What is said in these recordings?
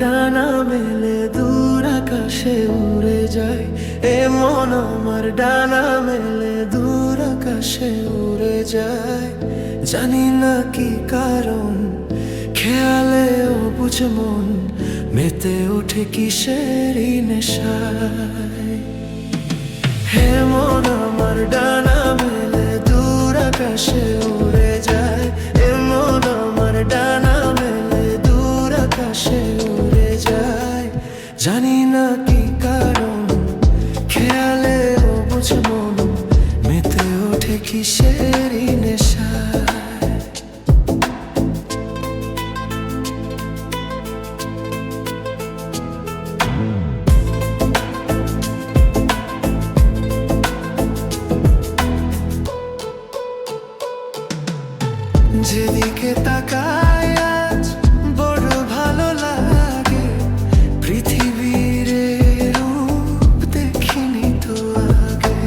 ডানা মেলে দূর আকাশে উড়ে যায়, এমন আমার ডানা মেলে দূর আকাশে উড়ে যায়। জানি না কি কারণ, খেয়ালে অবুঝ মন মেতে ওঠে কিসেরই নেশায়। হে মন আমার ডানা মেলে দূর আকাশে উড়ে যায়, এমন আমার ডানা মেলে দূর আকাশে উড়ে যায়। জানি না কি কারণ, খেয়ালে অবুঝ মন মেতে ওঠে কিসেরই নেশায়। যেদিকে তাকাই আজ বড় ভালো লাগে, পৃথিবীর রূপ দেখিনি তো আগে।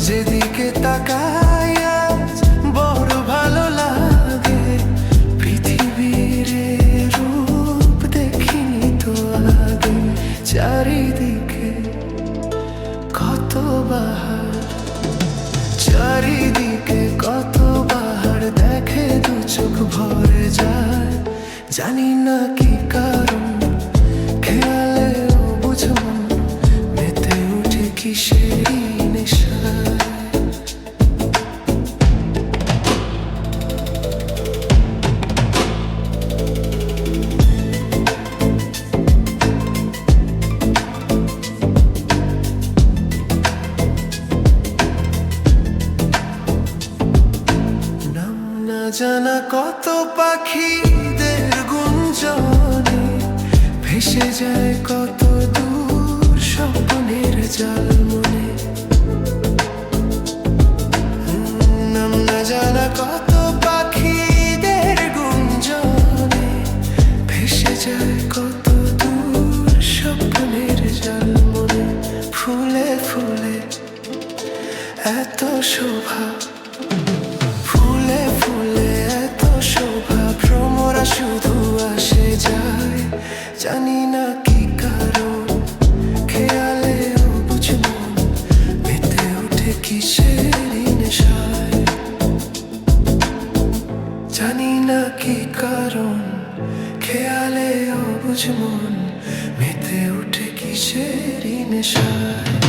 যেদিকে তাকাই আজ বড় ভালো লাগে, পৃথিবীর রূপ দেখিনি তো আগে। চারিদিকে কত বাহার, চারিদিকে কত বাহার দেখে দু চোখ ভরে যায়। জানি না কি কারণ, খেয়ালে অবুঝ মন মেতে উঠে কিসেরই নেশায়। জানা কত পাখিদের গুঞ্জনে ভেসে যায় কত দূর স্বপ্নের জাল মনে। নাম না জানা কত পাখিদের গুঞ্জনে ভেসে যায় কত দূর স্বপ্নের জাল মনে। ফুলে ফুলে এত শোভা, ফুলে ফুলে এত শোভা, ভ্রমরা শুধু আসে যায়। জানি না কি কারণ, খেয়ালে অবুঝ মন মেতে ওঠে কিসেরই নেশায়। জানি না কি কারণ, খেয়ালে অবুঝ মন মেতে ওঠে কিসেরই নেশায়।